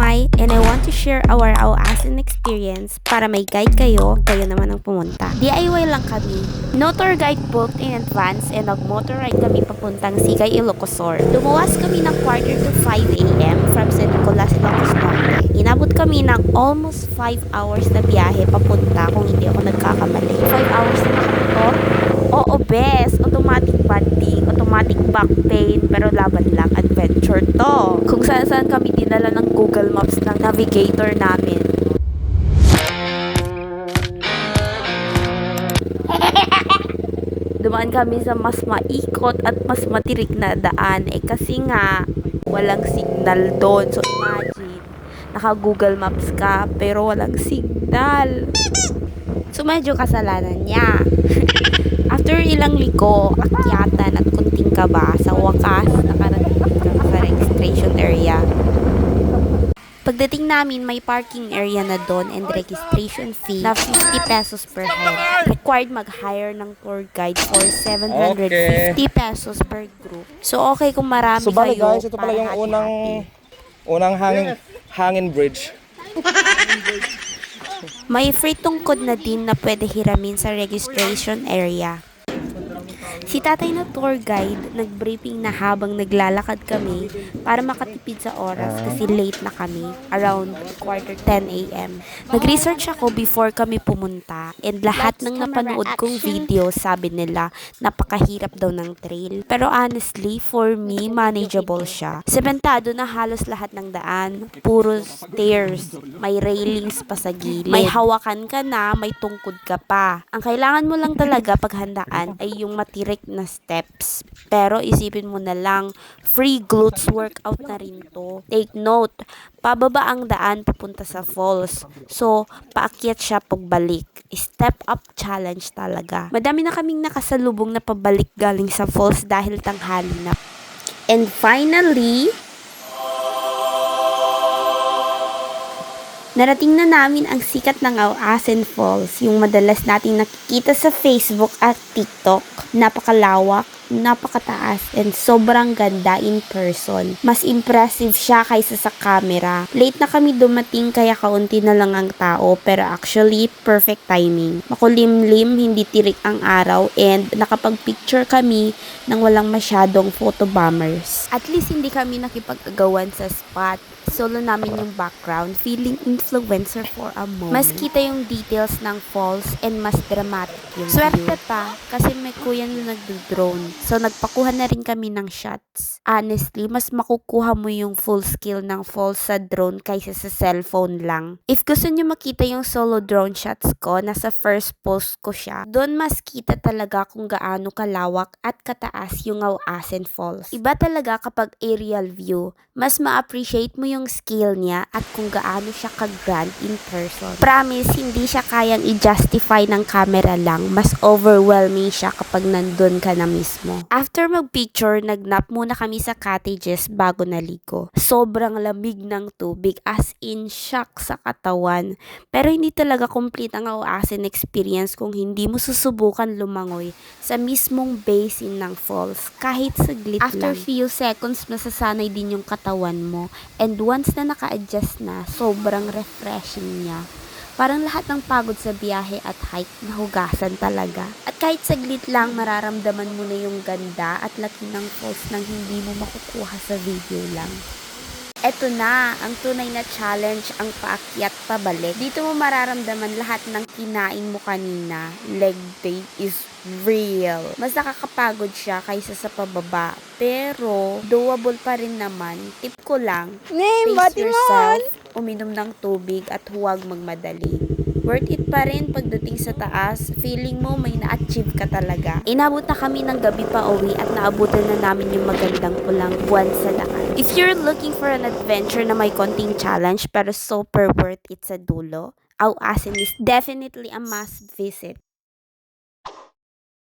Mai and I want to share our Awasin experience para may guide kayo naman ang pumunta. DIY lang kami. No tour guide booked in advance and nag-motor ride kami papuntang Sigay, Ilocosur. Lumuwas kami ng 4:45 a.m. from San Nicolas, Ilocos Norte. Inabot kami ng almost 5 hours na biyahe papunta kung hindi ako nagkakamali. 5 hours na kami to? Oo, bes. Automatic banding, automatic back pain, pero laban lang, adventure to. Kung saan kami dinala ng Google Maps ng navigator namin. Dumaan kami sa mas maikot at mas matirik na daan kasi nga walang signal doon. So imagine, naka Google Maps ka pero walang signal. So medyo kasalanan niya. After ilang liko, akyatan at kunting kaba, sa wakas nakarating kami sa registration area. Pagdating namin, may parking area na doon and registration fee na 50 pesos per head. Required mag-hire ng tour guide for 750 pesos per group. So okay kung marami kayo. Guys, ito pala yung unang hangin bridge. May free tungkod na din na pwede hiramin sa registration area. Si tatay na tour guide, nag-briefing na habang naglalakad kami para makatipid sa oras kasi late na kami, around 10 a.m. Nag-research ako before kami pumunta and lahat ng napanood kong video sabi nila napakahirap daw ng trail. Pero honestly, for me, manageable siya. Sementado na halos lahat ng daan, puro stairs, may railings pa sa gilid. May hawakan ka na, may tungkod ka pa. Ang kailangan mo lang talaga paghandaan ay yung matirik na steps. Pero isipin mo na lang, free glutes workout na rin to. Take note, pababa ang daan papunta sa falls. So, paakyat siya pagbalik. Step up challenge talaga. Madami na kaming nakasalubong na pabalik galing sa falls dahil tanghali na. And finally, narating na namin ang sikat ng Awasin Falls, yung madalas nating nakikita sa Facebook at TikTok. Napakalawak, napakataas, and sobrang ganda in person. Mas impressive siya kaysa sa camera. Late na kami dumating kaya kaunti na lang ang tao, pero actually, perfect timing. Makulimlim, hindi tirik ang araw, and nakapag-picture kami nang walang masyadong photo bombers. At least hindi kami nakipag-agawan sa spot. Solo namin yung background, feeling influencer for a moment. Mas kita yung details ng falls and mas dramatic yung swerte pa kasi may kuya na nagdo-drone. So nagpakuha na rin kami ng shots. Honestly, mas makukuha mo yung full skill ng falls sa drone kaysa sa cellphone lang. If gusto nyo makita yung solo drone shots ko, nasa first post ko siya. Doon mas kita talaga kung gaano kalawak at kataas yung Awasin Falls. Iba talaga kapag aerial view. Mas ma-appreciate mo yung skill niya at kung gaano siya ka-grand in person. Promise, hindi siya kayang i-justify ng camera lang. Mas overwhelming siya kapag nandun ka na mismo. After mag-picture, nag-nap muna kami sa cottages bago naligo. Sobrang lamig ng tubig, as in shock sa katawan. Pero hindi talaga complete ang Awasin experience kung hindi mo susubukan lumangoy sa mismong basin ng falls. Kahit saglit lang. After few seconds, masasanay din yung katawan mo. And once na naka-adjust na, sobrang refreshing niya. Parang lahat ng pagod sa biyahe at hike nahugasan talaga. At kahit saglit lang, mararamdaman mo na yung ganda at laki ng falls nang hindi mo makukuha sa video lang. Eto na, ang tunay na challenge, ang paakyat pabalik. Dito mo mararamdaman lahat ng kinain mo kanina. Leg day is real. Mas nakakapagod siya kaysa sa pababa. Pero, doable pa rin naman. Tip ko lang, pace yourself, uminom ng tubig at huwag magmadali. Worth it pa rin pagdating sa taas, feeling mo may na-achieve ka talaga. Inabot na kami ng gabi pa uwi at naabutan na namin yung magandang pulang buwan sa daan. If you're looking for an adventure na may konting challenge pero super worth it sa dulo, Awasin is definitely a must visit.